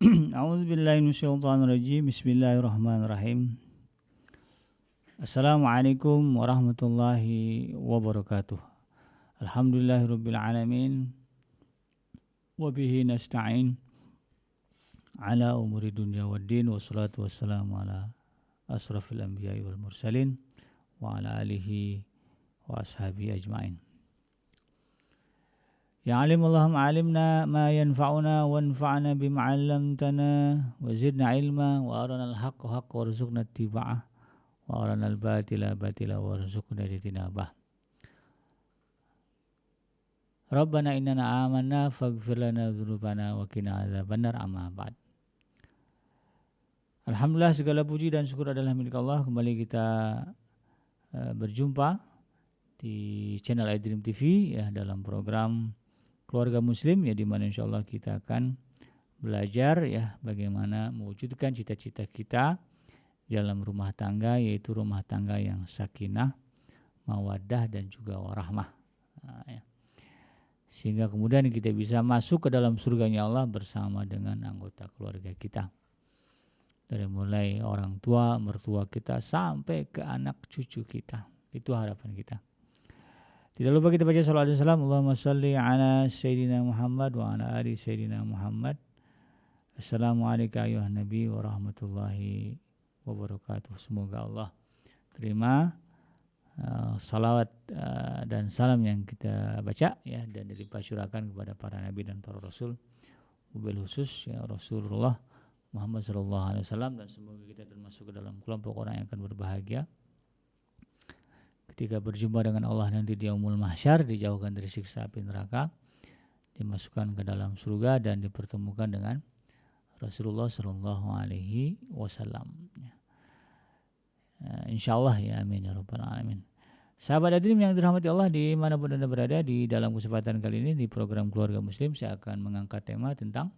A'udzubillahi minasyaitonirrajim. Bismillahirrahmanirrahim. Assalamualaikum warahmatullahi wabarakatuh. Alhamdulillahirabbil alamin. Wa bihi nasta'in ala umuri dunya waddin. Wassalatu wassalamu ala asrafil anbiya'i wal mursalin wa ala alihi wa ashabihi ajma'in. Ya alimallahum alimna ma yanfa'una wanfa'na bima 'allamtana wa zidna ilma wa arana al-haqqa haqqa warzuqna ittiba'ah wa arana al-batila batila warzuqna ijtinabah. Rabbana innana amanna faghfir lana dzunubana wa qina adzabannar, amma ba'd. Alhamdulillah, segala puji dan syukur adalah milik Allah. Kembali kita berjumpa di channel iDream TV ya, dalam program Keluarga Muslim ya, di mana insyaallah kita akan belajar ya bagaimana mewujudkan cita-cita kita dalam rumah tangga, yaitu rumah tangga yang sakinah, mawaddah dan juga warahmah. Ya. Sehingga kemudian kita bisa masuk ke dalam surganya Allah bersama dengan anggota keluarga kita. Dari mulai orang tua, mertua kita sampai ke anak cucu kita. Itu harapan kita. Tidak lupa kita baca salawat dan salam. Allahumma salli ala Sayyidina Muhammad wa ala ali Sayyidina Muhammad. Assalamualaikum ayuhan Nabi wa rahmatullahi wabarakatuh. Semoga Allah terima salawat dan salam yang kita baca ya, dan dilimpahkan kepada para nabi dan para rasul, wabil khusus ya Rasulullah Muhammad SAW, dan semoga kita termasuk ke dalam kelompok orang yang akan berbahagia ketika berjumpa dengan Allah nanti di yaumul mahsyar, dijauhkan dari siksa api neraka, dimasukkan ke dalam surga dan dipertemukan dengan Rasulullah sallallahu alaihi wasallam. Insyaallah ya, amin ya rabbal alamin. Sahabat iDream yang dirahmati Allah dimanapun Anda berada, di dalam kesempatan kali ini di program Keluarga Muslim saya akan mengangkat tema tentang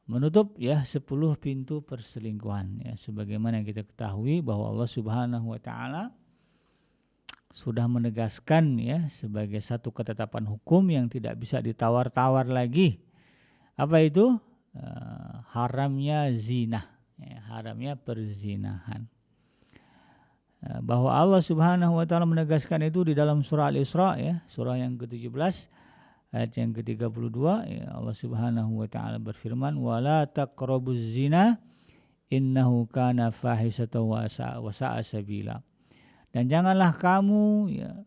menutup ya 10 pintu perselingkuhan ya. Sebagaimana yang kita ketahui bahwa Allah Subhanahu wa taala sudah menegaskan ya sebagai satu ketetapan hukum yang tidak bisa ditawar-tawar lagi. Apa itu? Haramnya zina, ya, haramnya perzinahan. Bahwa Allah Subhanahu wa taala menegaskan itu di dalam surah Al-Isra ya, surah yang ke-17 ayat yang ke-32 ya, Allah Subhanahu wa taala berfirman, "Wala taqrabuz zina innahu kana fahisatan wa sa'a sabila." Dan janganlah kamu ya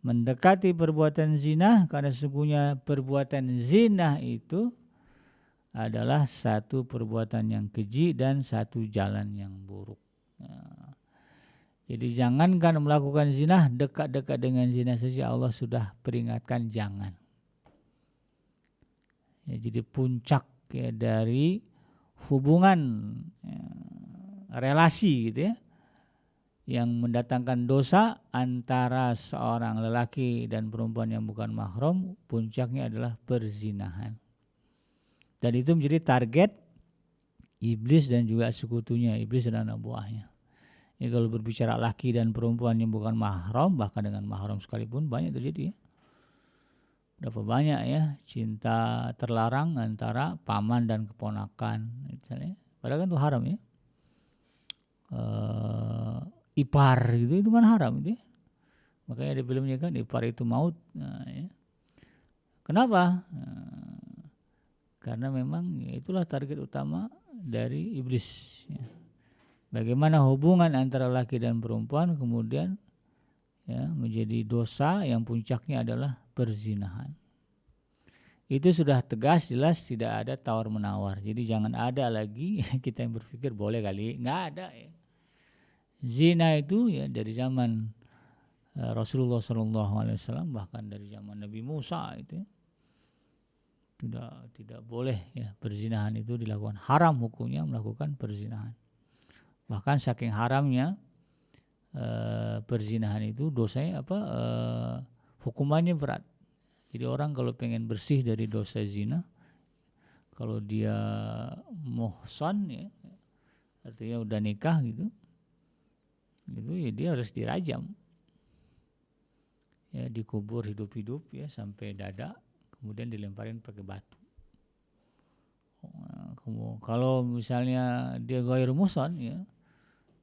mendekati perbuatan zina, karena sesungguhnya perbuatan zina itu adalah satu perbuatan yang keji dan satu jalan yang buruk. Ya. Jadi jangankan melakukan zina, dekat-dekat dengan zina saja Allah sudah peringatkan jangan. Ya, jadi puncak ya dari hubungan ya, relasi gitu ya, yang mendatangkan dosa antara seorang lelaki dan perempuan yang bukan mahram, puncaknya adalah perzinahan. Dan itu menjadi target iblis dan juga sekutunya, iblis dan anak buahnya. Ya, kalau berbicara laki dan perempuan yang bukan mahram, bahkan dengan mahram sekalipun banyak terjadi ya. Berapa banyak ya cinta terlarang antara paman dan keponakan misalnya. Padahal kan itu haram ya. Ipar gitu, itu kan haram itu ya. Makanya ada filmnya kan, ipar itu maut. Nah, ya. Kenapa? Karena memang ya, itulah target utama dari iblis ya. Bagaimana hubungan antara laki dan perempuan kemudian ya menjadi dosa yang puncaknya adalah perzinahan. Itu sudah tegas, jelas, tidak ada tawar menawar. Jadi jangan ada lagi kita yang berpikir boleh kali, nggak ada ya. Zina itu ya dari zaman Rasulullah SAW, bahkan dari zaman Nabi Musa itu ya, tidak boleh ya perzinahan itu dilakukan, haram hukumnya melakukan perzinahan. Bahkan saking haramnya perzinahan itu dosanya hukumannya berat. Jadi orang kalau pengen bersih dari dosa zina, kalau dia muhsan ya, artinya udah nikah gitu ya, dia harus dirajam ya, dikubur hidup-hidup ya sampai dada, kemudian dilemparin pakai batu. Kalau misalnya dia ghairu muhsan ya,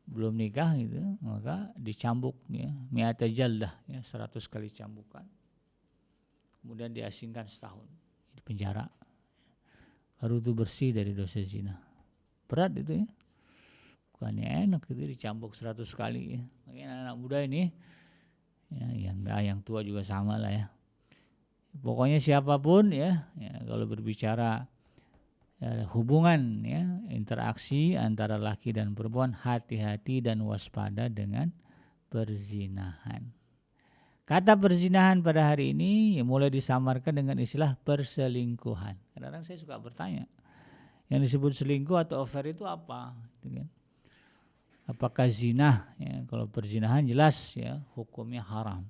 belum nikah gitu, maka dicambuk ya, mi'ata jaldah ya, 100 kali cambukan. Kemudian diasingkan setahun di penjara. Baru itu bersih dari dosa zina. Berat itu ya. Bukannya enak itu dicambuk 100 kali ya. Makanya anak muda ini ya, yang enggak, yang tua juga sama lah ya. Pokoknya siapapun ya, kalau berbicara hubungan ya, interaksi antara laki dan perempuan, hati-hati dan waspada dengan perzinahan. Kata perzinahan pada hari ini ya mulai disamarkan dengan istilah perselingkuhan. Kadang-kadang saya suka bertanya, yang disebut selingkuh atau affair itu apa? Gitu kan? Apakah zina? Ya, kalau perzinahan jelas ya hukumnya haram.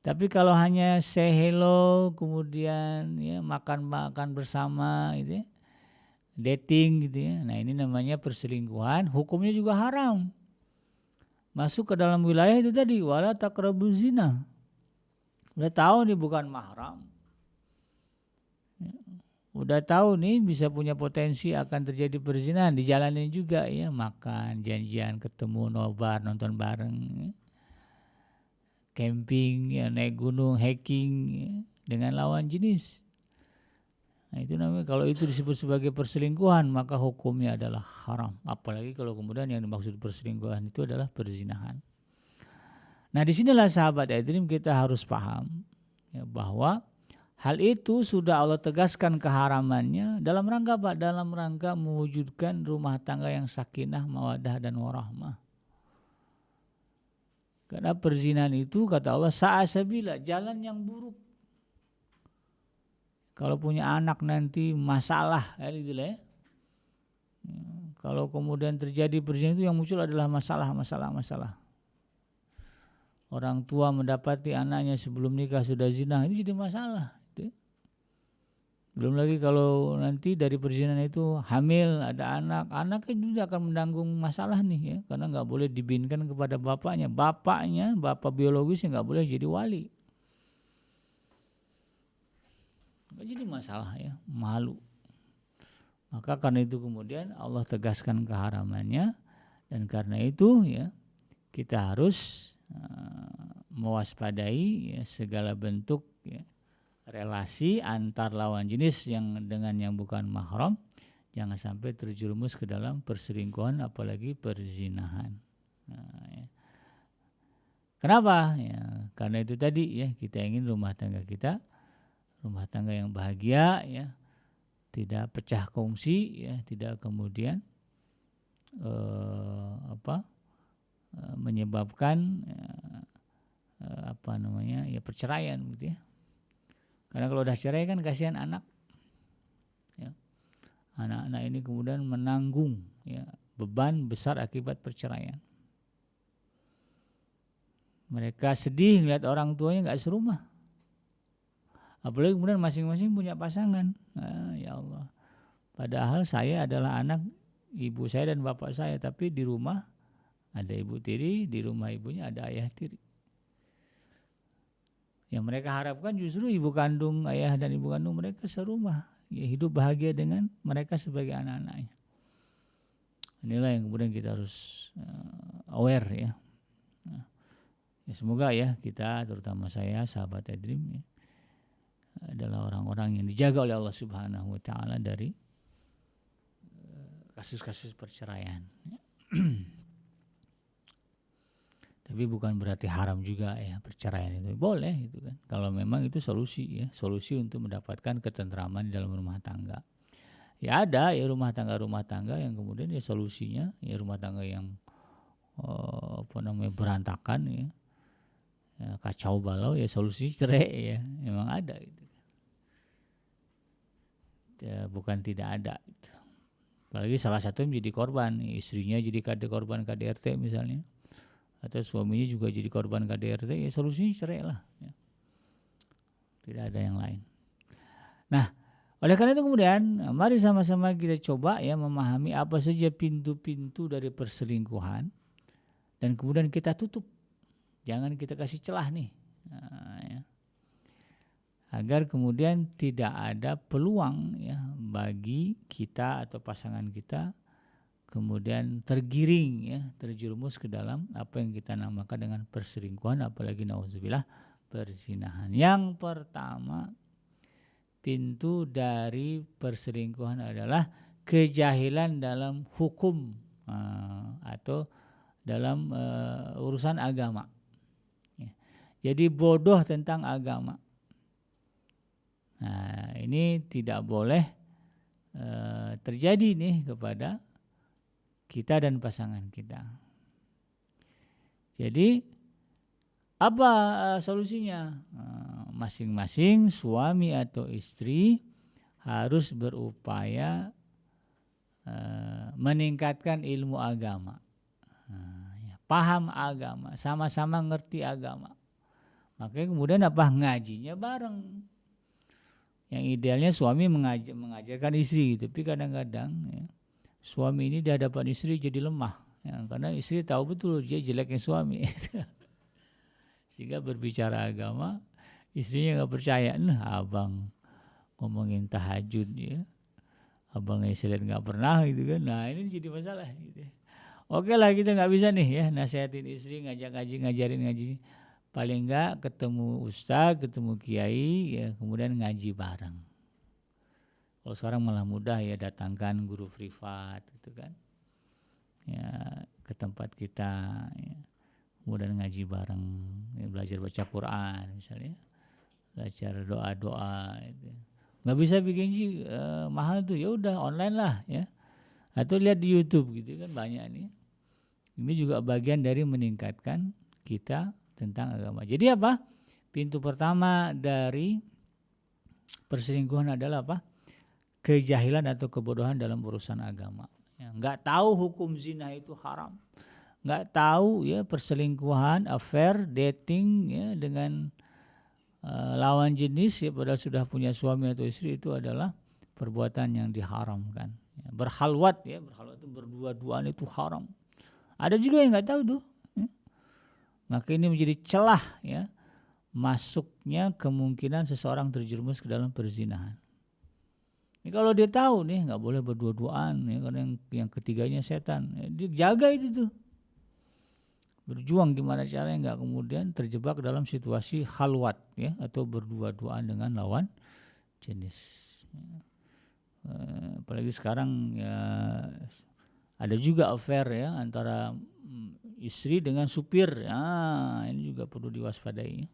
Tapi kalau hanya say hello, kemudian ya makan-makan bersama gitu ya, dating gitu ya. Nah, ini namanya perselingkuhan, hukumnya juga haram. Masuk ke dalam wilayah itu tadi, wala taqrabuz zina. Udah tahu nih bukan mahram. Udah tahu nih bisa punya potensi akan terjadi perzinahan, dijalanin juga ya, makan, janjian, ketemu, nobar, nonton bareng, ya. Camping, ya, naik gunung, hiking ya, dengan lawan jenis. Nah, itu namanya, kalau itu disebut sebagai perselingkuhan maka hukumnya adalah haram. Apalagi kalau kemudian yang dimaksud perselingkuhan itu adalah perzinahan. Nah, disinilah sahabat Edrim kita harus paham ya, bahwa hal itu sudah Allah tegaskan keharamannya dalam rangka apa? Dalam rangka mewujudkan rumah tangga yang sakinah, mawaddah dan warahmah. Karena perzinahan itu kata Allah sa'asabila, jalan yang buruk. Kalau punya anak nanti masalah gitu lah ya. Kalau kemudian terjadi perzinahan itu yang muncul adalah masalah. Orang tua mendapati anaknya sebelum nikah sudah zina, itu jadi masalah. Belum lagi kalau nanti dari perzinahan itu hamil, ada anaknya juga akan menanggung masalah nih ya, karena nggak boleh dibinkan kepada bapaknya, bapak biologisnya nggak boleh jadi wali. Jadi masalah ya, malu. Maka karena itu kemudian Allah tegaskan keharamannya, dan karena itu ya kita harus mewaspadai ya, segala bentuk ya, relasi antar lawan jenis yang dengan yang bukan mahram, jangan sampai terjerumus ke dalam perselingkuhan apalagi perzinahan. Nah, ya. Kenapa? Ya, karena itu tadi ya, kita ingin rumah tangga kita rumah tangga yang bahagia ya, tidak pecah kongsi ya, tidak kemudian menyebabkan perceraian gitu ya. Karena kalau udah cerai kan kasihan anak ya. Anak-anak ini kemudian menanggung ya beban besar akibat perceraian. Mereka sedih melihat orang tuanya nggak serumah. Apalagi kemudian masing-masing punya pasangan. Nah, ya Allah. Padahal saya adalah anak ibu saya dan bapak saya, tapi di rumah ada ibu tiri, di rumah ibunya ada ayah tiri. Yang mereka harapkan justru ibu kandung, ayah dan ibu kandung mereka serumah, ya, hidup bahagia dengan mereka sebagai anak-anaknya. Inilah yang kemudian kita harus aware ya. Ya, semoga ya kita, terutama saya, sahabat Edrim ya, adalah orang-orang yang dijaga oleh Allah Subhanahu wa taala dari kasus-kasus perceraian. Tapi bukan berarti haram juga ya perceraian itu. Boleh itu kan. Kalau memang itu solusi ya, solusi untuk mendapatkan ketentraman di dalam rumah tangga. Ya ada ya rumah tangga yang kemudian ya solusinya ya rumah tangga yang berantakan ya, kacau balau, ya solusi cerai ya. Memang ada gitu. Ya, bukan tidak ada gitu. Apalagi salah satu yang menjadi korban, istrinya jadi korban KDRT misalnya, atau suaminya juga jadi korban KDRT, ya solusinya cerai lah ya. Tidak ada yang lain. Nah, oleh karena itu kemudian mari sama-sama kita coba ya memahami apa saja pintu-pintu dari perselingkuhan, dan kemudian kita tutup, jangan kita kasih celah nih, nah, ya. Agar kemudian tidak ada peluang ya bagi kita atau pasangan kita kemudian tergiring ya, terjerumus ke dalam apa yang kita namakan dengan perselingkuhan, apalagi nauzubillah perzinahan. Yang pertama, pintu dari perselingkuhan adalah kejahilan dalam hukum atau dalam urusan agama. Ya. Jadi bodoh tentang agama. Nah, ini tidak boleh terjadi nih kepada kita dan pasangan kita. Jadi apa solusinya? Masing-masing suami atau istri harus berupaya meningkatkan ilmu agama, paham agama, sama-sama ngerti agama. Makanya kemudian apa? Ngajinya bareng. Yang idealnya suami mengajarkan istri, tapi kadang-kadang ya, suami ini di hadapan istri jadi lemah, ya, karena istri tahu betul dia jeleknya suami. Sehingga berbicara agama, istrinya nggak percaya. Nah, abang ngomongin tahajud ya, abangnya istri nggak pernah gitu kan. Nah ini jadi masalah. Gitu. Oke lah, kita nggak bisa nih ya nasihatin istri, ngajak ngaji, ngajarin ngaji. Paling nggak ketemu ustaz, ketemu kiai, ya kemudian ngaji bareng. Kalau sekarang malah mudah ya, datangkan guru privat gitu kan, ya ke tempat kita, ya. Kemudian ngaji bareng, ya, belajar baca Quran misalnya, belajar doa-doa. Gitu. Nggak bisa bikin mahal tuh, ya udah online lah ya, atau lihat di YouTube gitu kan banyak nih. Ini juga bagian dari meningkatkan kita tentang agama. Jadi apa? Pintu pertama dari perselingkuhan adalah apa? Kejahilan atau kebodohan dalam urusan agama. Ya, nggak tahu hukum zina itu haram, nggak tahu ya perselingkuhan, affair, dating ya dengan lawan jenis ya, padahal sudah punya suami atau istri, itu adalah perbuatan yang diharamkan. Ya, berhalwat ya, berhalwat itu berdua-duaan itu haram. Ada juga yang nggak tahu tuh. Ya. Maka ini menjadi celah ya masuknya kemungkinan seseorang terjerumus ke dalam perzinahan. Ini kalau dia tahu nih nggak boleh berdua-duaan ya, karena yang ketiganya setan. Ya, dia jaga itu tuh. Berjuang gimana caranya nggak kemudian terjebak dalam situasi khalwat ya, atau berdua-duaan dengan lawan jenis. Apalagi sekarang ya ada juga affair ya antara istri dengan supir. Ah, ini juga perlu diwaspadai.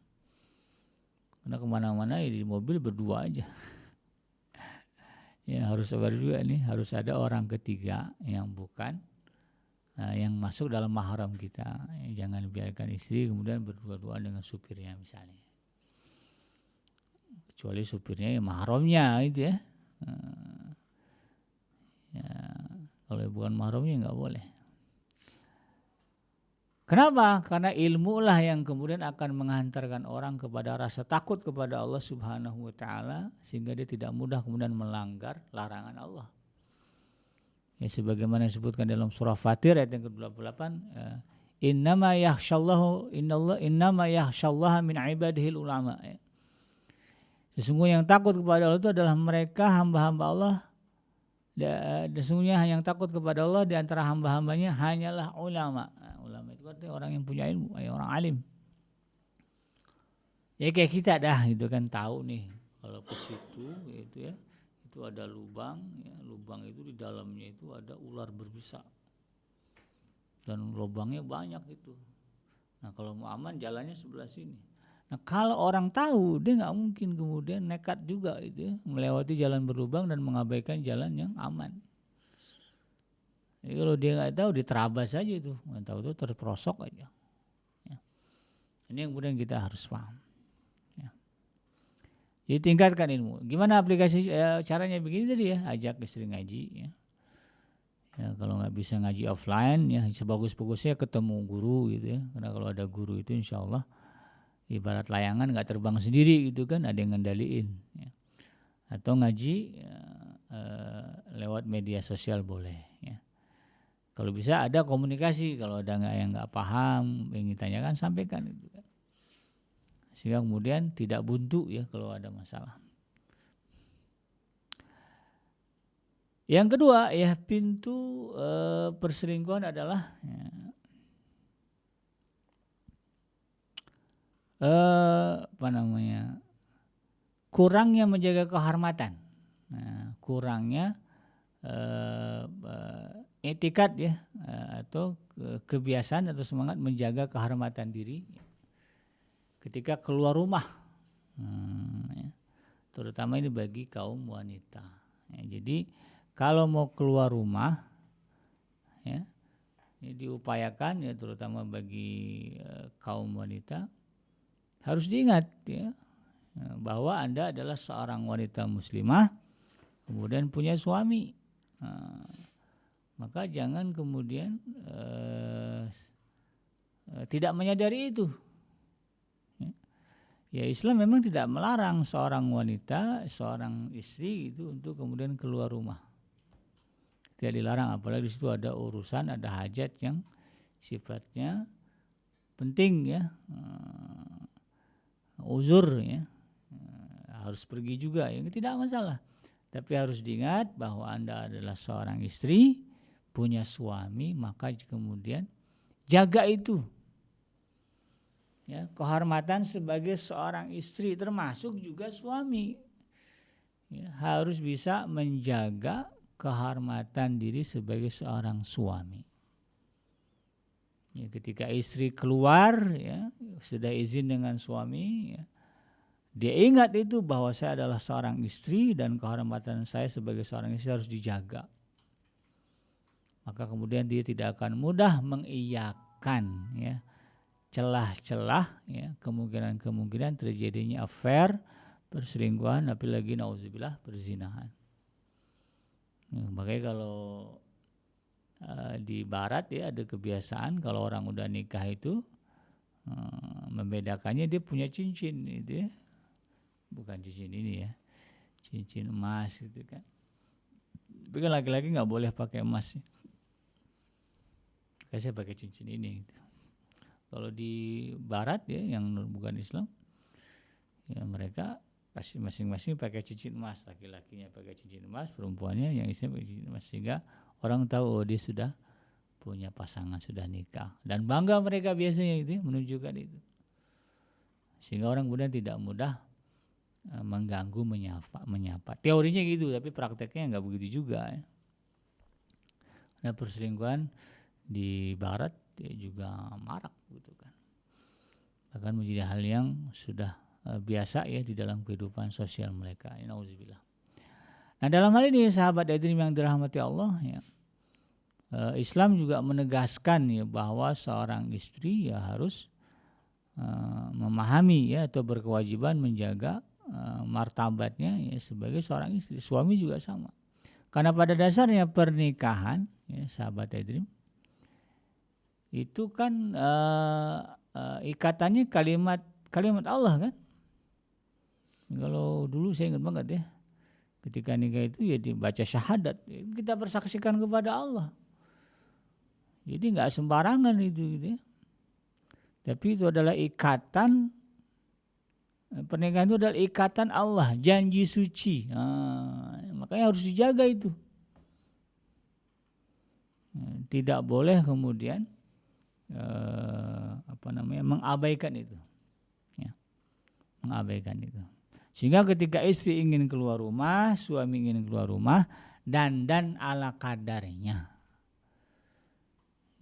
Karena kemana-mana ya di mobil berdua aja. Ya harus sabar juga nih, harus ada orang ketiga yang bukan yang masuk dalam mahram kita. Jangan biarkan istri kemudian berdua-duaan dengan supirnya misalnya. Kecuali supirnya yang mahramnya gitu ya. Ya kalau bukan mahramnya nggak boleh. Kenapa? Karena ilmu lah yang kemudian akan menghantarkan orang kepada rasa takut kepada Allah Subhanahu wa Ta'ala, sehingga dia tidak mudah kemudian melanggar larangan Allah. Ya, sebagaimana disebutkan dalam surah Fatir ayat yang ke-28, innama yakhsyallaha min ibadihil ulama. Ya. Sesungguhnya yang takut kepada Allah itu adalah mereka hamba-hamba Allah. Sesungguhnya yang takut kepada Allah di antara hamba-hambanya hanyalah ulama. Nah, ulama itu artinya orang yang punya ilmu, orang alim. Ya kayak kita dah gitu kan, tahu nih kalau ke situ gitu ya, itu ada lubang, ya, lubang itu di dalamnya itu ada ular berbisa. Dan lubangnya banyak itu. Nah, kalau mau aman jalannya sebelah sini. Nah, kalau orang tahu, dia nggak mungkin kemudian nekat juga itu ya, melewati jalan berlubang dan mengabaikan jalan yang aman. Jadi kalau dia nggak tahu, diterabas aja itu, nggak tahu tuh terperosok aja. Ya. Ini yang kemudian kita harus paham. Ya. Jadi tingkatkan ilmu. Gimana aplikasi caranya begini tadi ya, ajak istri ngaji. Ya. Ya, kalau nggak bisa ngaji offline, ya sebagus-bagusnya ketemu guru gitu ya. Karena kalau ada guru itu insya Allah ibarat layangan nggak terbang sendiri gitu kan, ada yang ngendaliin ya. Atau ngaji lewat media sosial boleh ya. Kalau bisa ada komunikasi, kalau ada yang nggak paham ingin tanyakan sampaikan gitu kan, sehingga kemudian tidak buntu ya kalau ada masalah. Yang kedua ya, pintu perselingkuhan adalah kurangnya menjaga kehormatan. Kurangnya etikat ya, atau kebiasaan atau semangat menjaga kehormatan diri ketika keluar rumah, terutama ini bagi kaum wanita. Jadi kalau mau keluar rumah ya, ini diupayakan ya, terutama bagi kaum wanita, harus diingat ya, bahwa Anda adalah seorang wanita muslimah kemudian punya suami. Maka jangan kemudian tidak menyadari itu. Ya, Islam memang tidak melarang seorang wanita, seorang istri itu untuk kemudian keluar rumah. Tidak dilarang, apalagi di situ ada urusan, ada hajat yang sifatnya penting ya, uzur ya, harus pergi juga ya, tidak masalah. Tapi harus diingat bahwa Anda adalah seorang istri, punya suami, maka kemudian jaga itu. Ya, kehormatan sebagai seorang istri termasuk juga suami. Ya, harus bisa menjaga kehormatan diri sebagai seorang suami. Ya, ketika istri keluar ya, sudah izin dengan suami ya, dia ingat itu bahwa saya adalah seorang istri dan kehormatan saya sebagai seorang istri harus dijaga. Maka kemudian dia tidak akan mudah mengiyakan ya celah-celah ya, kemungkinan terjadinya affair, perselingkuhan, apalagi nauzubillah perzinahan. Makanya kalau di barat ya ada kebiasaan kalau orang udah nikah itu membedakannya dia punya cincin itu ya. Bukan cincin ini ya, cincin emas gitu kan. Tapi kan laki-laki nggak boleh pakai emas ya. Kayak saya pakai cincin ini gitu. Kalau di barat ya yang bukan Islam ya, mereka pasti masing-masing pakai cincin emas, laki-lakinya pakai cincin emas, perempuannya yang isinya pakai cincin emas, sehingga orang tahu dia sudah punya pasangan, sudah nikah, dan bangga mereka biasanya itu menunjukkan itu, sehingga orang kemudian tidak mudah mengganggu, menyapa. Teorinya gitu, tapi prakteknya nggak begitu juga ya. Nah, perselingkuhan di barat ya juga marak gitu kan, bahkan menjadi hal yang sudah biasa ya di dalam kehidupan sosial mereka. Nauzubillah. Nah, dalam hal ini sahabat Adrim yang dirahmati Allah ya, Islam juga menegaskan ya bahwa seorang istri ya harus memahami ya atau berkewajiban menjaga martabatnya ya sebagai seorang istri. Suami juga sama. Karena pada dasarnya pernikahan ya sahabat Adrim itu kan ikatannya kalimat Allah kan. Kalau dulu saya ingat banget ya, ketika nikah itu ya dibaca syahadat, kita bersaksikan kepada Allah. Jadi nggak sembarangan itu gitu ya. Tapi itu adalah ikatan, pernikahan itu adalah ikatan Allah, janji suci. Makanya harus dijaga itu. Tidak boleh kemudian mengabaikan itu ya, mengabaikan itu, sehingga ketika istri ingin keluar rumah, suami ingin keluar rumah, dandan ala kadarnya,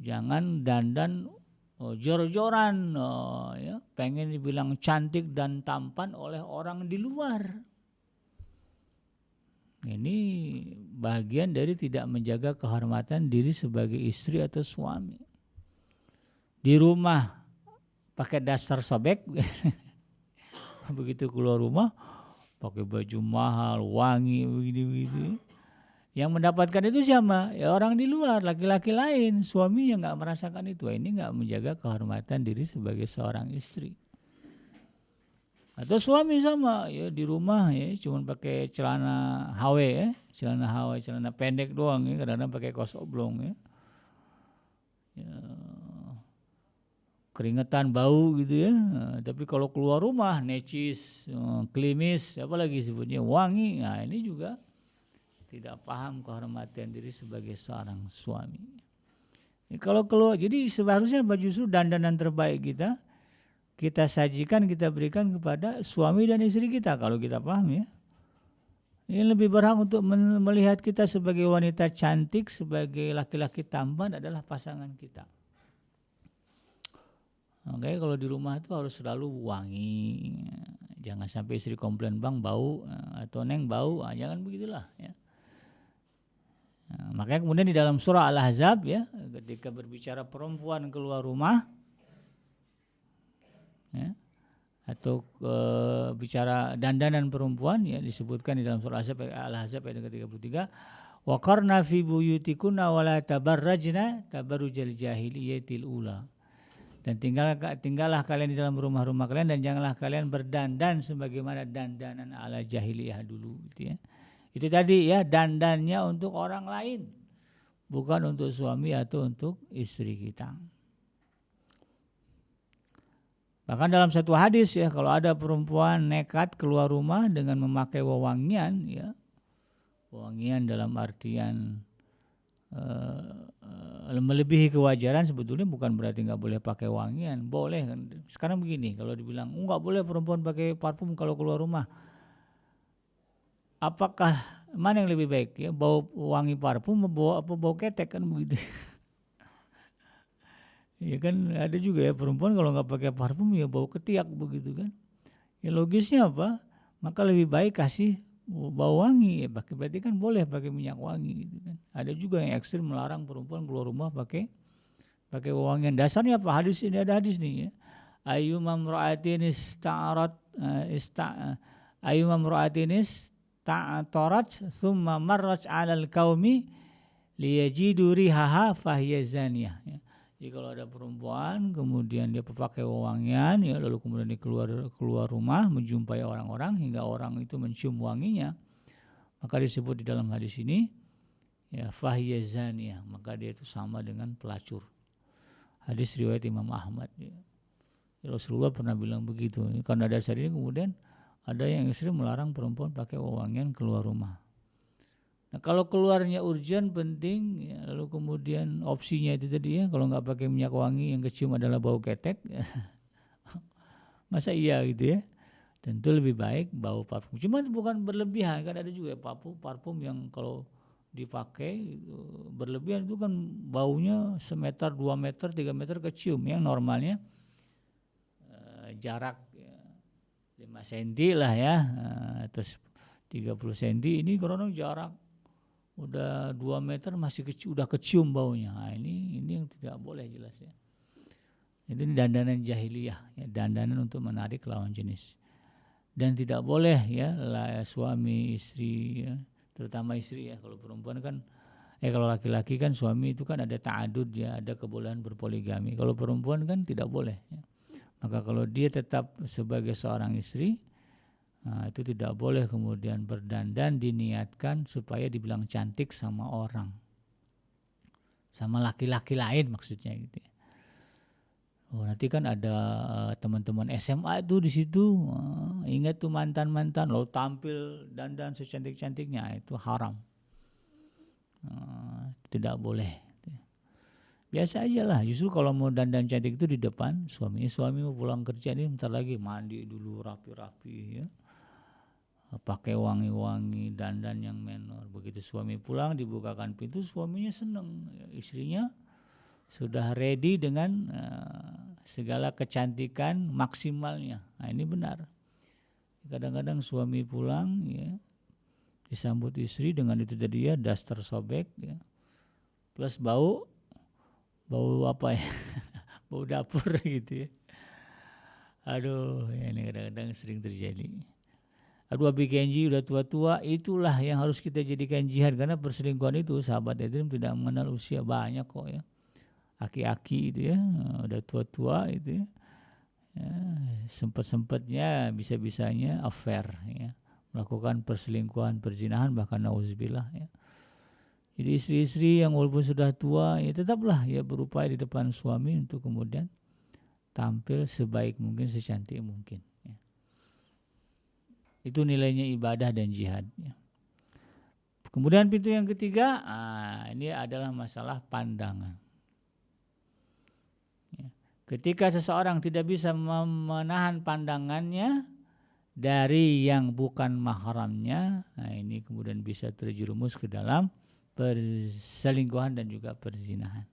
jangan dandan jor-joran ya, pengen dibilang cantik dan tampan oleh orang di luar. Ini bagian dari tidak menjaga kehormatan diri sebagai istri atau suami. Di rumah pakai daster sobek, begitu keluar rumah pakai baju mahal, wangi, begini-begini. Yang mendapatkan itu siapa? Ya orang di luar, laki-laki lain. Suaminya nggak merasakan itu. Ini nggak menjaga kehormatan diri sebagai seorang istri. Atau suami sama ya, di rumah ya cuma pakai celana HW ya, celana pendek doang ya, kadang-kadang pakai kaos oblong ya. Keringetan, bau gitu ya. Tapi kalau keluar rumah necis, klimis, apalagi sebutnya wangi. Nah, ini juga tidak paham kehormatan diri sebagai seorang suami. Kalau keluar, jadi seharusnya justru dandanan terbaik kita sajikan, kita berikan kepada suami dan istri kita kalau kita paham ya. Yang lebih berhak untuk melihat kita sebagai wanita cantik, sebagai laki-laki tampan adalah pasangan kita. Oke, kalau di rumah itu harus selalu wangi. Jangan sampai istri komplain, bang bau atau neng bau, jangan begitulah ya. Makanya kemudian di dalam surah Al-Ahzab ya, ketika berbicara perempuan keluar rumah ya, atau bicara dandanan perempuan ya, disebutkan di dalam surah Al-Ahzab ayat 33, wa qarna fi buyutikunna wa la tabarrajna tabarrujal jahiliyatil ula. Dan tinggallah kalian di dalam rumah-rumah kalian dan janganlah kalian berdandan sebagaimana dandanan ala jahiliyah dulu gitu ya. Itu tadi ya, dandannya untuk orang lain, bukan untuk suami atau untuk istri kita. Bahkan dalam satu hadis ya, kalau ada perempuan nekat keluar rumah dengan memakai wewangian ya, wewangian dalam artian melebihi kewajaran, sebetulnya bukan berarti nggak boleh pakai wangian, boleh kan. Sekarang begini, kalau dibilang nggak boleh perempuan pakai parfum kalau keluar rumah, apakah mana yang lebih baik ya, bau wangi parfum bau ketek kan begitu. Ya kan ada juga ya perempuan kalau nggak pakai parfum ya bau ketiak begitu kan. Ya logisnya apa? Maka lebih baik kasih bau wangi ya, berarti kan boleh pakai minyak wangi gitu kan. Ada juga yang ekstrim melarang perempuan keluar rumah pakai wewangian. Dasarnya apa? Hadis ini, ada hadis nih ya. Ayyuma imra'atin ista'arat ayyuma imra'atin ista'tarat thumma marrat 'alal qaumi liyajidu rihaha fahiya zaniyah ya. Jadi kalau ada perempuan kemudian dia pakai wewangian ya, lalu kemudian dia keluar rumah menjumpai orang-orang hingga orang itu mencium wanginya, maka disebut di dalam hadis ini ya fahiya zaniyah, maka dia itu sama dengan pelacur. Hadis riwayat Imam Ahmad ya. Rasulullah pernah bilang begitu. Karena dasar ini kemudian ada yang ekstrim melarang perempuan pakai wewangian keluar rumah. Nah, kalau keluarnya urgent penting ya, lalu kemudian opsinya itu tadi ya, kalau nggak pakai minyak wangi yang kecium adalah bau ketek ya. Masa iya gitu ya. Tentu lebih baik bau parfum, cuma bukan berlebihan. Kan ada juga parfum yang kalau dipakai berlebihan itu kan baunya semeter, 2 meter, 3 meter kecium. Yang normalnya jarak 5 cm lah ya, terus 30 cm, ini karena jarak udah 2 meter masih udah kecium baunya. Nah, ini yang tidak boleh jelas ya. Ini dandanan jahiliyah ya, dandanan untuk menarik lawan jenis. Dan tidak boleh ya suami istri ya, terutama istri ya. Kalau perempuan kan kalau laki-laki kan suami itu kan ada ta'adud ya, ada kebolehan berpoligami. Kalau perempuan kan tidak boleh ya. Maka kalau dia tetap sebagai seorang istri, nah, itu tidak boleh kemudian berdandan diniatkan supaya dibilang cantik sama orang, sama laki-laki lain maksudnya gitu ya. Oh, nanti kan ada teman-teman SMA itu di situ, ingat tuh mantan-mantan lo tampil dandan secantik-cantiknya, itu haram, tidak boleh. Biasa aja lah. Justru kalau mau dandan cantik itu di depan suami mau pulang kerja nih, bentar lagi mandi dulu rapi-rapi ya, pakai wangi-wangi, dandan yang menor. Begitu suami pulang dibukakan pintu, suaminya seneng, istrinya sudah ready dengan segala kecantikan maksimalnya. Nah, ini benar. Kadang-kadang suami pulang ya, disambut istri dengan itu tadi ya, daster sobek ya, plus bau apa ya, bau dapur gitu ya. Aduh, ini kadang-kadang sering terjadi. Aduh, Abi Kenji udah tua-tua, itulah yang harus kita jadikan jihad. Karena perselingkuhan itu sahabat Edrim tidak mengenal usia, banyak kok ya. Aki-aki itu ya, udah tua-tua itu ya, sempat-sempatnya bisa-bisanya affair ya, melakukan perselingkuhan, perzinahan, bahkan nauzubillah ya. Jadi istri-istri yang walaupun sudah tua ya tetaplah ya berupaya di depan suami untuk kemudian tampil sebaik mungkin, secantik mungkin ya. Itu nilainya ibadah dan jihad ya. Kemudian pintu yang ketiga, ini adalah masalah pandangan. Ketika seseorang tidak bisa menahan pandangannya dari yang bukan mahramnya, ini kemudian bisa terjerumus ke dalam perselingkuhan dan juga perzinahan.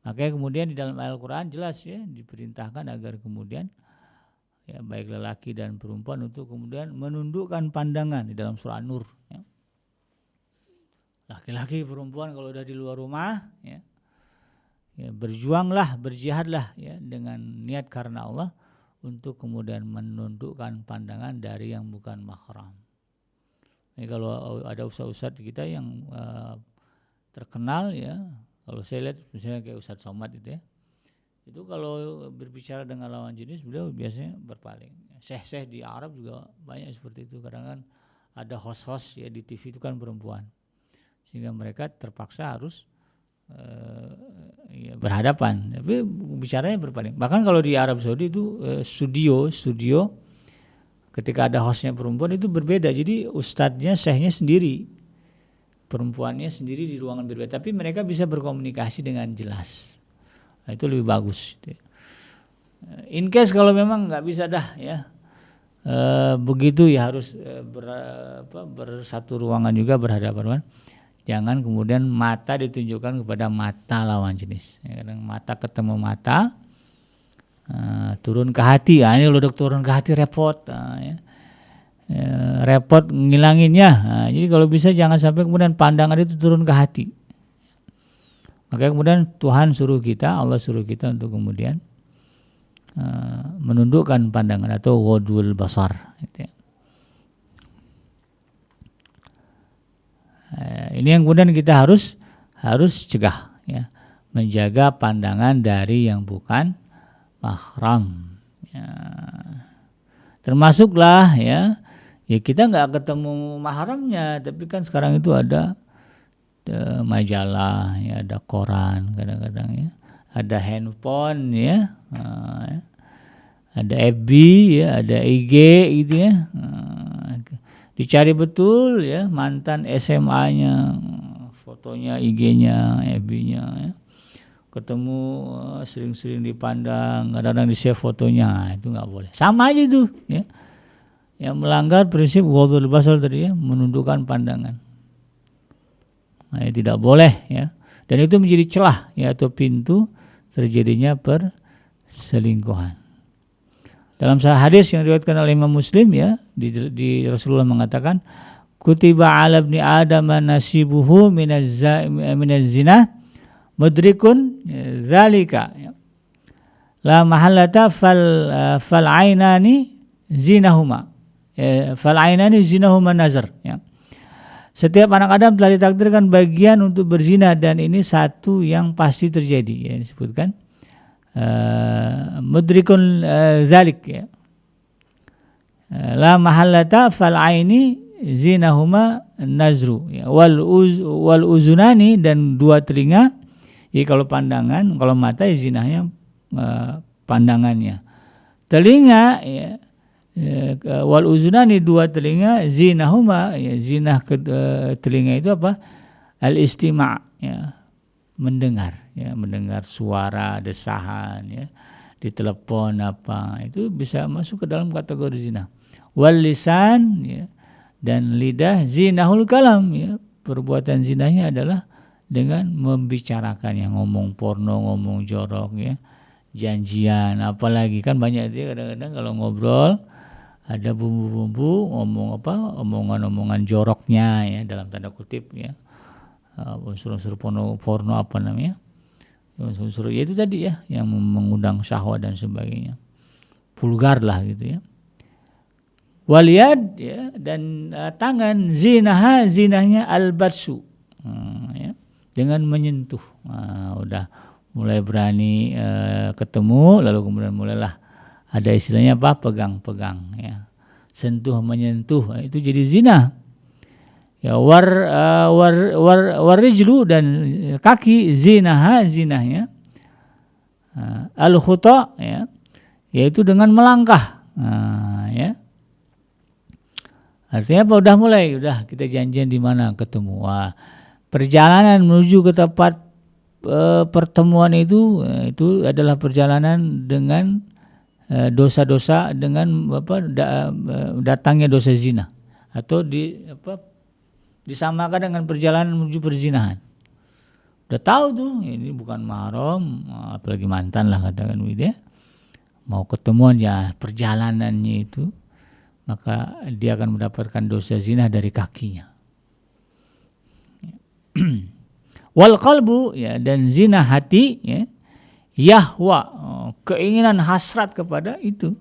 Makanya kemudian di dalam Al-Quran jelas ya diperintahkan agar kemudian ya baik lelaki dan perempuan untuk kemudian menundukkan pandangan di dalam surah An-Nur. Ya. Laki-laki perempuan kalau udah di luar rumah ya berjuanglah, berjihadlah ya dengan niat karena Allah untuk kemudian menundukkan pandangan dari yang bukan mahram. Ini kalau ada ustadz kita yang terkenal ya, kalau saya lihat misalnya kayak Ustadz Somad itu kalau berbicara dengan lawan jenis beliau biasanya berpaling. Syekh-syekh di Arab juga banyak seperti itu. Kadang kan ada host-host ya di TV itu kan perempuan, sehingga mereka terpaksa harus ya, berhadapan, tapi bicaranya berpaling. Bahkan kalau di Arab Saudi itu studio ketika ada hostnya perempuan itu berbeda. Jadi ustadznya, syekhnya sendiri, perempuannya sendiri di ruangan berbeda. Tapi mereka bisa berkomunikasi dengan jelas. Nah, itu lebih bagus. In case kalau memang nggak bisa dah ya begitu ya harus bersatu ruangan juga berhadapan. Jangan kemudian mata ditunjukkan kepada mata lawan jenis. Ya, kadang mata ketemu mata, turun ke hati. Ini udah turun ke hati repot. Repot ngilanginnya. Jadi kalau bisa jangan sampai kemudian pandangan itu turun ke hati. Makanya kemudian Tuhan suruh kita, Allah suruh kita untuk kemudian menundukkan pandangan atau ghadul basar. Gitu ya. Ini yang kemudian kita harus cegah ya, menjaga pandangan dari yang bukan mahram ya. Termasuklah ya kita nggak ketemu mahramnya, tapi kan sekarang itu ada majalah ya, ada koran kadang-kadang ya, ada handphone ya, ada FB ya, ada IG gitu ya. Dicari betul ya mantan SMA-nya, fotonya, IG-nya, FB-nya ya. Ketemu sering-sering dipandang, kadang-kadang di-share fotonya, itu nggak boleh. Sama aja itu ya. Yang melanggar prinsip ghadul basar tadi ya, menundukkan pandangan. Nah, tidak boleh ya. Dan itu menjadi celah ya atau pintu terjadinya perselingkuhan. Dalam hadis yang diriwayatkan oleh Imam Muslim ya, di Rasulullah mengatakan, kutiba 'ala ibni Adam nasibuhu minaz zina mudrikun dzalika. La mahallata fal ainani zinahuma. Fal ainani zinahuma nazar ya. Setiap anak Adam telah ditakdirkan bagian untuk berzina dan ini satu yang pasti terjadi ya, disebutkan mudrikun zalik ya. La mahallata fal aini zinahuma nazru ya. Wal uzunani dan dua telinga ya, kalau pandangan, kalau mata ya zinahnya pandangannya. Telinga ya, wal uzunani dua telinga zinahuma ya, zinah telinga itu apa? Al istima' ya, mendengar ya, mendengar suara desahan ya di telepon apa, itu bisa masuk ke dalam kategori zina. Wal lisan ya, dan lidah zinahul kalam ya, perbuatan zinanya adalah dengan membicarakan yang ngomong porno, ngomong jorok ya, janjian, apalagi kan banyak dia kadang-kadang kalau ngobrol ada bumbu-bumbu ngomong apa, omongan-omongan joroknya ya dalam tanda kutip ya. Unsur-unsur porno apa namanya, unsur ya itu tadi ya yang mengundang syahwat dan sebagainya, vulgar lah gitu ya. Waliyad ya, dan tangan zinahnya albatsu ya, dengan menyentuh. Udah mulai berani ketemu lalu kemudian mulailah ada istilahnya apa, pegang-pegang ya, sentuh menyentuh, itu jadi zina. Ya warijlu dan kaki zinahnya al-khuta ya, yaitu dengan melangkah ya, Artinya apa? Udah mulai, udah kita janjian di mana ketemu. Wah, perjalanan menuju ke tempat pertemuan itu adalah perjalanan dengan dosa-dosa, dengan datangnya dosa zina, atau disamakan dengan perjalanan menuju perzinahan. Udah tahu tuh ini bukan mahram, apalagi mantan lah katakan begitu ya. Mau ketemuan ya perjalanannya itu, maka dia akan mendapatkan dosa zina dari kakinya. Wal qalbu, ya, dan zina hati, ya, yahwa, keinginan hasrat kepada itu.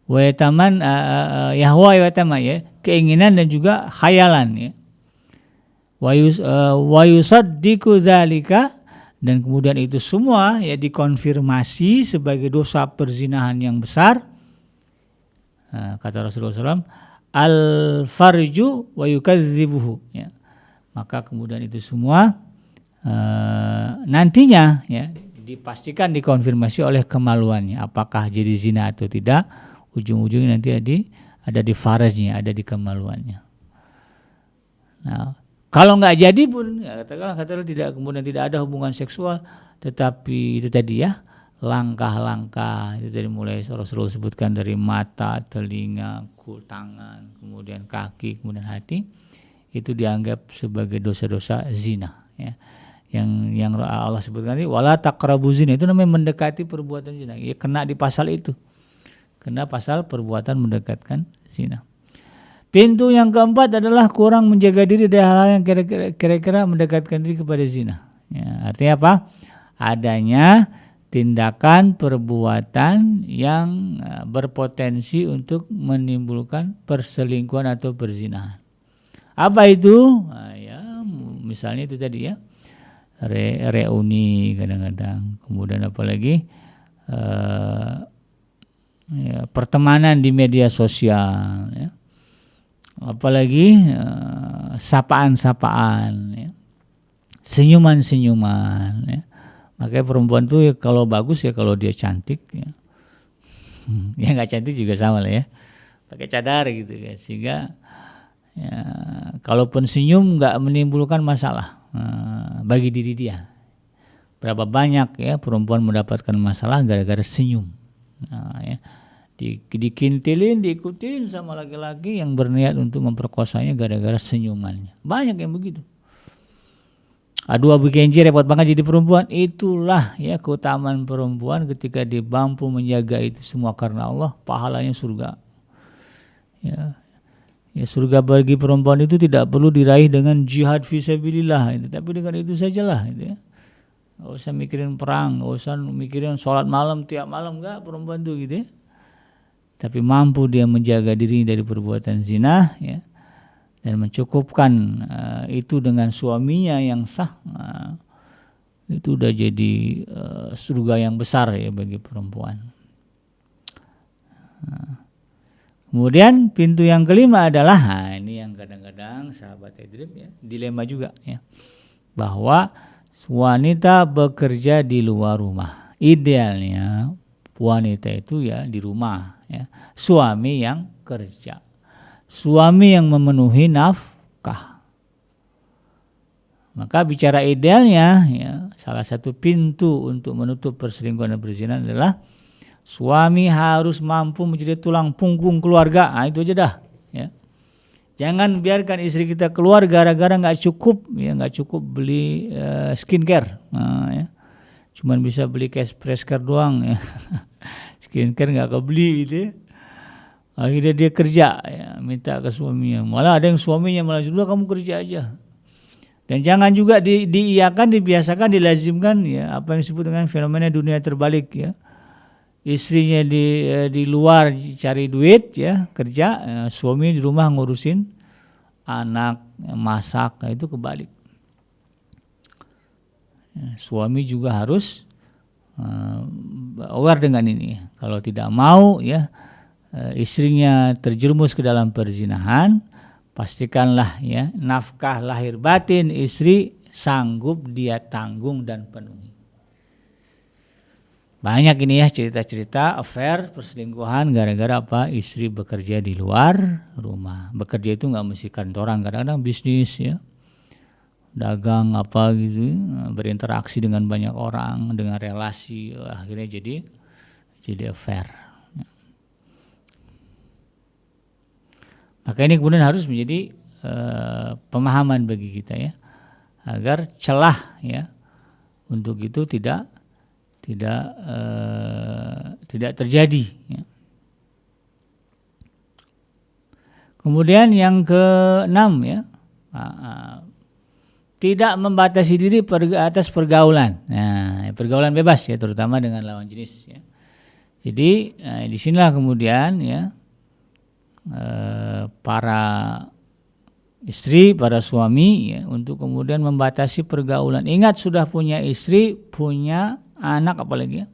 Wa yataman, yahwa wa yatama, ya, keinginan dan juga khayalan, ya. Wa yusaddiqu dzalika, dan kemudian itu semua ya dikonfirmasi sebagai dosa perzinahan yang besar. Kata Rasulullah SAW, al-farju wa yukadzibuhu, ya. Maka kemudian itu semua nantinya ya dipastikan dikonfirmasi oleh kemaluannya, apakah jadi zina atau tidak. Ujung-ujungnya nanti ada di farajnya, ada di kemaluannya. Nah, kalau nggak jadi pun, ya, katakanlah tidak ada hubungan seksual, tetapi itu tadi ya, langkah-langkah itu dari mulai Rasulullah sebutkan dari mata, telinga, tangan, kemudian kaki, kemudian hati, itu dianggap sebagai dosa-dosa zina, ya. Yang Allah sebutkan ini wala taqrabu zina, itu namanya mendekati perbuatan zina. Ya, kena di pasal itu. Kena pasal perbuatan mendekatkan zina. Pintu yang keempat adalah kurang menjaga diri dari hal-hal yang kira-kira mendekatkan diri kepada zina. Ya, artinya apa? Adanya tindakan perbuatan yang berpotensi untuk menimbulkan perselingkuhan atau perzinahan. Apa itu? Nah, ya, misalnya itu tadi ya, reuni kadang-kadang, kemudian apalagi ya, pertemanan di media sosial, ya. Apalagi sapaan-sapaan, ya. Senyuman-senyuman, ya. Makanya perempuan tuh ya, kalau bagus ya kalau dia cantik, ya. Ya nggak cantik juga sama lah ya, pakai cadar gitu kan, sehingga ya, kalaupun senyum nggak menimbulkan masalah bagi diri dia. Berapa banyak ya perempuan mendapatkan masalah gara-gara senyum. Nah, ya, dikintilin, diikutin sama laki-laki yang berniat untuk memperkosanya gara-gara senyumannya. Banyak yang begitu. Aduh, Abu Kenji repot banget jadi perempuan. Itulah ya keutamaan perempuan ketika dia mampu menjaga itu semua karena Allah, pahalanya surga. Ya, surga bagi perempuan itu tidak perlu diraih dengan jihad fisabilillah, tapi dengan itu sajalah, gitu ya. Gak usah mikirin perang, gak usah mikirin sholat malam tiap malam, enggak perempuan tuh gitu ya. Tapi mampu dia menjaga diri dari perbuatan zina, ya, dan mencukupkan itu dengan suaminya yang sah, itu udah jadi surga yang besar ya bagi perempuan. Kemudian pintu yang kelima adalah, ini yang kadang-kadang sahabat Edrib ya, dilema juga ya, bahwa wanita bekerja di luar rumah. Idealnya wanita itu ya di rumah, ya. Suami yang kerja, suami yang memenuhi nafkah. Maka bicara idealnya ya, salah satu pintu untuk menutup perselingkuhan dan perzinahan adalah suami harus mampu menjadi tulang punggung keluarga. Nah, itu aja dah, ya. Jangan biarkan istri kita keluar gara-gara nggak cukup beli skincare, ya. Cuman bisa beli cash care doang, ya. Skincare nggak kebeli gitu, ya. Akhirnya dia kerja, ya, minta ke suaminya. Malah ada yang suaminya malah sudah kamu kerja aja. Dan jangan juga diiyakan, dibiasakan, dilazimkan ya apa yang disebut dengan fenomena dunia terbalik, ya. Istrinya di luar cari duit, ya, kerja, suami di rumah ngurusin anak, masak, itu kebalik. Ya, suami juga harus aware dengan ini. Kalau tidak mau ya istrinya terjerumus ke dalam perzinahan, pastikanlah ya nafkah lahir batin istri sanggup dia tanggung dan penuhi. Banyak ini ya cerita-cerita affair, perselingkuhan gara-gara apa? Istri bekerja di luar rumah. Bekerja itu nggak mesti kantoran, kadang-kadang bisnis ya, dagang apa gitu, berinteraksi dengan banyak orang, dengan relasi, akhirnya jadi affair. Maka ini kemudian harus menjadi pemahaman bagi kita ya, agar celah ya untuk itu tidak terjadi. Ya. Kemudian yang ke-6 ya, tidak membatasi diri atas pergaulan. Nah, pergaulan bebas ya, terutama dengan lawan jenis. Ya. Jadi disinilah kemudian ya para istri, para suami ya, untuk kemudian membatasi pergaulan. Ingat sudah punya istri, punya anak apalagi ya,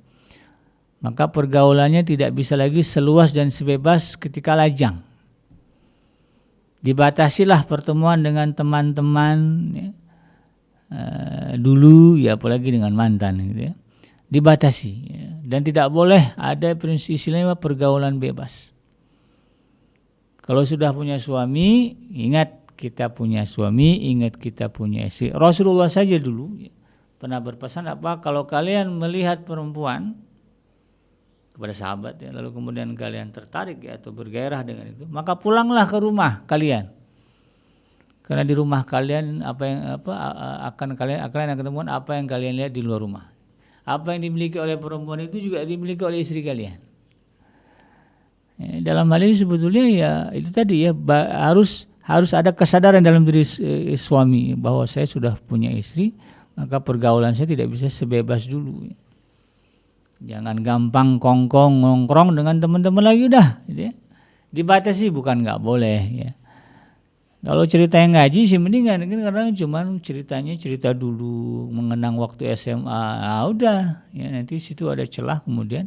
maka pergaulannya tidak bisa lagi seluas dan sebebas ketika lajang. Dibatasilah pertemuan dengan teman-teman ya, dulu ya, apalagi dengan mantan gitu ya. Dibatasi ya. Dan tidak boleh ada prinsip istilahnya pergaulan bebas. Kalau sudah punya suami, ingat kita punya suami, ingat kita punya istri. Rasulullah saja dulu ya, pernah berpesan apa, kalau kalian melihat perempuan kepada sahabat ya, lalu kemudian kalian tertarik ya, atau bergairah dengan itu, maka pulanglah ke rumah kalian. Karena di rumah kalian akan ketemuan apa yang kalian lihat di luar rumah. Apa yang dimiliki oleh perempuan itu juga dimiliki oleh istri kalian. Dalam hal ini sebetulnya ya itu tadi ya, harus ada kesadaran dalam diri suami bahwa saya sudah punya istri, maka pergaulan saya tidak bisa sebebas dulu. Jangan gampang kongkong ngongkrong dengan teman-teman lagi udah. Gitu ya. Dibatasi, bukan nggak boleh ya. Kalau cerita yang ngaji sih mendingan, kan kadang cuman ceritanya cerita dulu mengenang waktu SMA, udah ya, nanti situ ada celah kemudian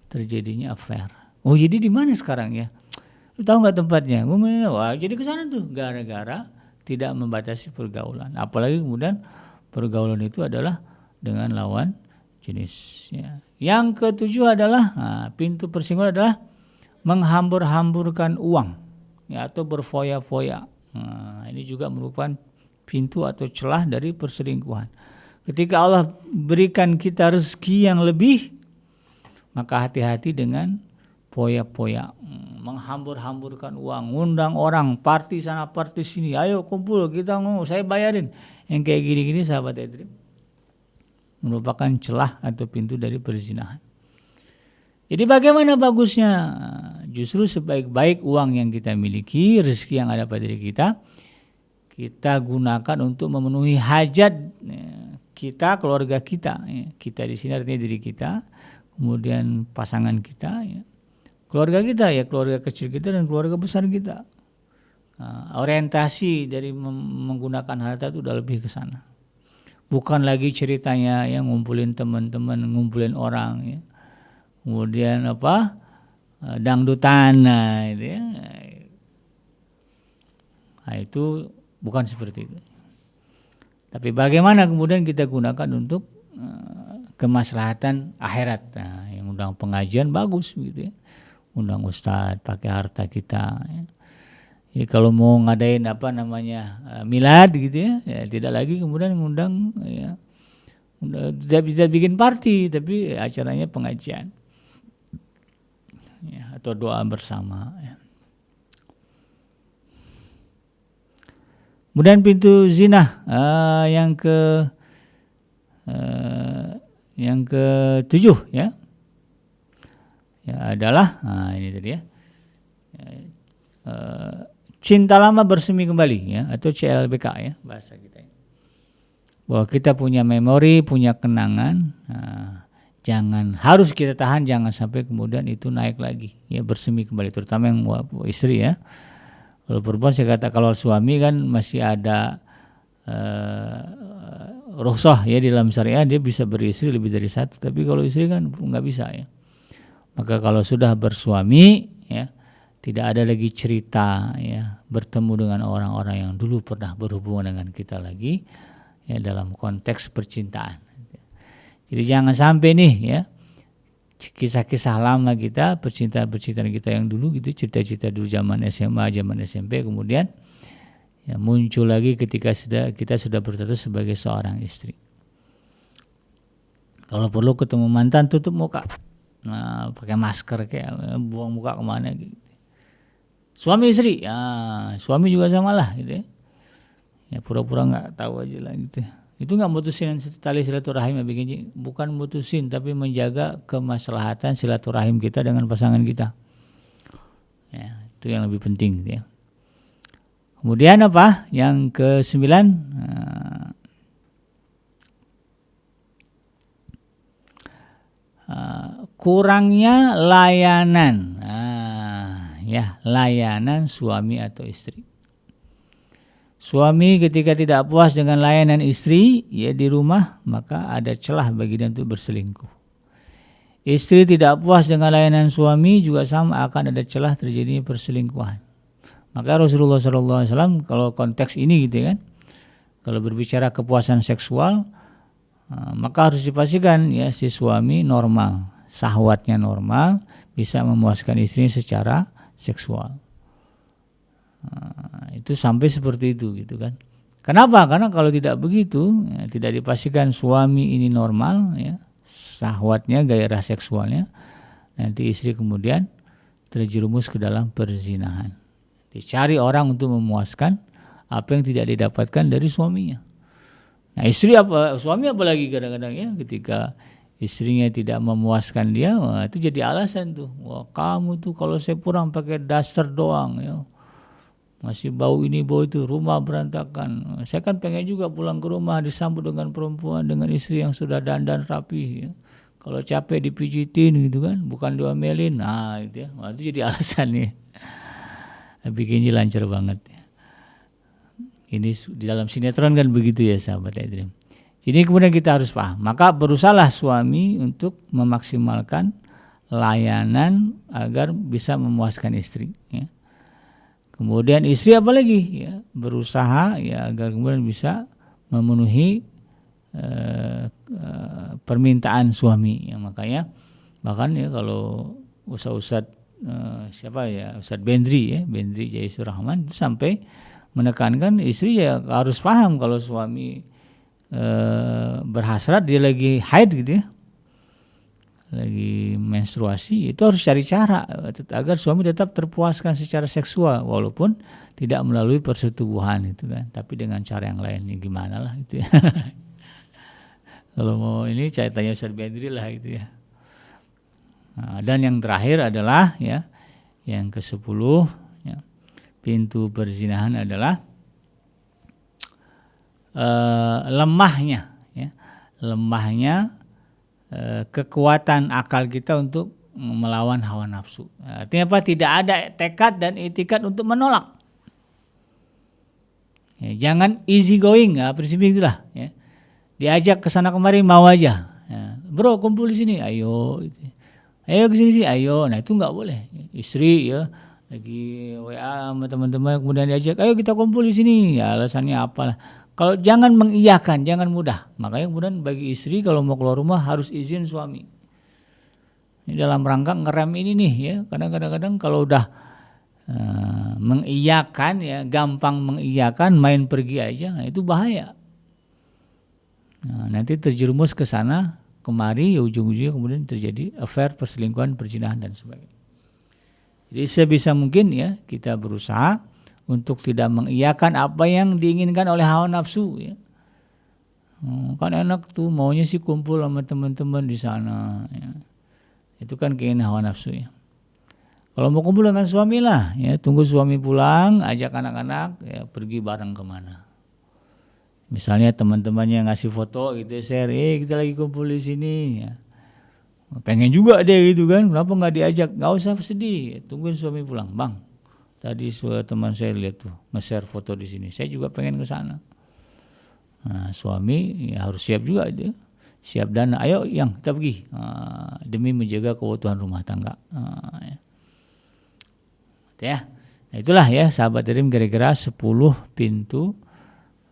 terjadinya affair. Oh jadi di mana sekarang ya? Lu tahu nggak tempatnya? Wah jadi ke sana tuh gara-gara tidak membatasi pergaulan. Apalagi kemudian pergaulan itu adalah dengan lawan jenis. Ya. Yang ke-7 adalah pintu persinggungan adalah menghambur-hamburkan uang ya, atau berfoya-foya. Ini juga merupakan pintu atau celah dari perselingkuhan. Ketika Allah berikan kita rezeki yang lebih, maka hati-hati dengan foya-foya, menghambur-hamburkan uang, ngundang orang, party sana, party sini, ayo kumpul kita saya bayarin. Yang kayak gini-gini sahabat Edrim, merupakan celah atau pintu dari perzinahan. Jadi bagaimana bagusnya? Justru sebaik-baik uang yang kita miliki, rezeki yang ada pada diri kita, kita gunakan untuk memenuhi hajat kita, keluarga kita. Kita di sini artinya diri kita, kemudian pasangan kita, keluarga kita ya, keluarga kecil kita dan keluarga besar kita. Orientasi dari menggunakan harta itu udah lebih ke sana. Bukan lagi ceritanya yang ngumpulin teman-teman, ngumpulin orang ya. Kemudian dangdutan itu ya. Nah, itu bukan seperti itu. Tapi bagaimana kemudian kita gunakan untuk kemaslahatan akhirat. Nah, yang undang pengajian bagus gitu ya. Undang ustadz pakai harta kita ya. Ya, kalau mau ngadain milad gitu ya, tidak lagi kemudian ngundang ya. Tidak bikin party, tapi acaranya pengajian. Ya, atau doa bersama ya. Kemudian pintu zina yang ke-7 ya. Ya adalah ini tadi ya. Cinta lama bersemi kembali ya, atau CLBK ya bahasa kita. Bahwa kita punya memori, punya kenangan, harus kita tahan, jangan sampai kemudian itu naik lagi ya, bersemi kembali, terutama yang istri ya. Kalau perempuan saya kata, kalau suami kan masih ada rukhsah ya di dalam syariah, dia bisa beristri lebih dari satu, tapi kalau istri kan nggak bisa ya. Maka kalau sudah bersuami ya, tidak ada lagi cerita ya bertemu dengan orang-orang yang dulu pernah berhubungan dengan kita lagi ya, dalam konteks percintaan. Jadi jangan sampai nih ya kisah-kisah lama kita, percintaan kita yang dulu gitu, cerita-cerita dulu zaman SMA, zaman SMP, kemudian ya, muncul lagi ketika kita sudah berstatus sebagai seorang istri. Kalau perlu ketemu mantan tutup muka, nah, pakai masker kayak buang muka kemana gitu. Suami istri, ya, suami juga sama lah gitu ya. Ya pura-pura nggak tahu aja lah gitu. Itu nggak mutusin tali silaturahim, bukan mutusin, tapi menjaga kemaslahatan silaturahim kita dengan pasangan kita. Ya, itu yang lebih penting gitu ya. Kemudian apa? Yang ke-9, kurangnya layanan. Ya, layanan suami atau istri. Suami ketika tidak puas dengan layanan istri ya di rumah, maka ada celah bagi dia untuk berselingkuh. Istri tidak puas dengan layanan suami juga sama, akan ada celah terjadinya perselingkuhan. Maka Rasulullah SAW kalau konteks ini gitu kan, kalau berbicara kepuasan seksual, maka harus dipastikan ya si suami normal, syahwatnya normal, bisa memuaskan istrinya secara seksual. Itu sampai seperti itu gitu kan. Kenapa? Karena kalau tidak begitu, ya, tidak dipastikan suami ini normal ya, syahwatnya, gairah seksualnya, nanti istri kemudian terjerumus ke dalam perzinahan. Dicari orang untuk memuaskan apa yang tidak didapatkan dari suaminya. Nah, suami apalagi kadang-kadang ya, ketika istrinya tidak memuaskan dia, wah, itu jadi alasan tuh. Wah, kamu tuh kalau saya pulang pakai daster doang ya. Masih bau ini bau itu, rumah berantakan. Saya kan pengen juga pulang ke rumah disambut dengan perempuan, dengan istri yang sudah dandan rapi ya. Kalau capek dipijitin gitu kan, bukan diomelin. Nah itu ya, wah, itu jadi alasan nih. Bikinnya lancar banget ya. Ini di dalam sinetron kan begitu ya sahabat Edrim. Jadi kemudian kita harus paham. Maka berusahalah suami untuk memaksimalkan layanan agar bisa memuaskan istri ya. Kemudian istri apalagi ya, berusaha ya agar kemudian bisa memenuhi permintaan suami ya. Makanya bahkan ya kalau Ustadz siapa ya, Ustadz Bendri ya, Bendri Jaisur Rahman itu sampai menekankan istri ya harus paham kalau suami berhasrat, dia lagi haid gitu ya, lagi menstruasi, itu harus cari cara agar suami tetap terpuaskan secara seksual walaupun tidak melalui persetubuhan itu kan, tapi dengan cara yang lain ya gimana lah itu ya. Kalau mau ini saya tanya Ustaz Bedri lah itu ya. Nah, dan yang terakhir adalah ya yang ke-10 ya, pintu perzinahan adalah lemahnya kekuatan akal kita untuk melawan hawa nafsu. Artinya apa? Tidak ada tekad dan itikad untuk menolak. Ya, jangan easy going, ya, prinsipnya itulah. Ya. Diajak ke sana kemari mau aja. Ya, bro kumpul di sini, ayo. Ayo ke sini, ayo. Nah itu nggak boleh. Istri ya lagi WA sama teman-teman kemudian diajak, ayo kita kumpul di sini. Ya, alasannya apalah. Kalau jangan mengiyakan, jangan mudah. Makanya kemudian bagi istri kalau mau keluar rumah harus izin suami. Ini dalam rangka ngerem ini nih ya. Kadang-kadang kalau udah mengiyakan ya, gampang mengiyakan, main pergi aja, nah itu bahaya. Nah, nanti terjerumus ke sana kemari ya, ujung-ujungnya kemudian terjadi affair, perselingkuhan, perzinahan dan sebagainya. Jadi sebisa mungkin ya kita berusaha untuk tidak mengiyakan apa yang diinginkan oleh hawa nafsu ya. Kan enak tuh maunya sih kumpul sama teman-teman di sana ya. Itu kan keinginan hawa nafsu ya. Kalau mau kumpul dengan suami lah ya, tunggu suami pulang, ajak anak-anak ya pergi bareng kemana. Misalnya teman-temannya ngasih foto gitu, share, kita lagi kumpul di sini ya. Pengen juga deh gitu kan, kenapa nggak diajak? Nggak usah sedih, tungguin suami pulang, bang. Tadi teman saya lihat tuh nge-share foto di sini. Saya juga pengen ke sana. Nah, suami ya harus siap juga dia. Siap dana. Ayo yang kita pergi demi menjaga keutuhan rumah tangga. Ya. Nah, itulah ya sahabat Dream kira-kira 10 pintu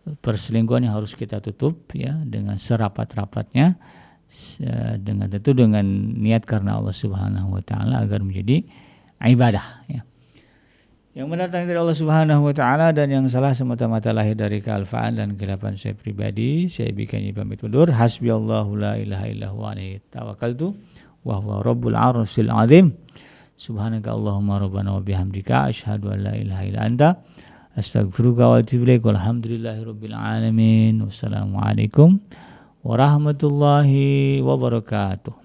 perselingkuhan yang harus kita tutup ya dengan serapat-rapatnya dengan niat karena Allah Subhanahu wa taala agar menjadi ibadah ya. Yang mendatangkan dari Allah Subhanahu wa taala dan yang salah semata-mata lahir dari kealfaan dan kehilapan saya pribadi. Saya bikin pamit undur. Hasbiyallahu la ilaha illa huwa alaihi tawakkaltu wa huwa rabbul arsyil azim. Subhanaka Allahumma rabbana wa bihamdika asyhadu an la ilaha illa anta astaghfiruka wa atubu ilaik. Walhamdulillahirabbil alamin. Wassalamualaikum warahmatullahi wabarakatuh.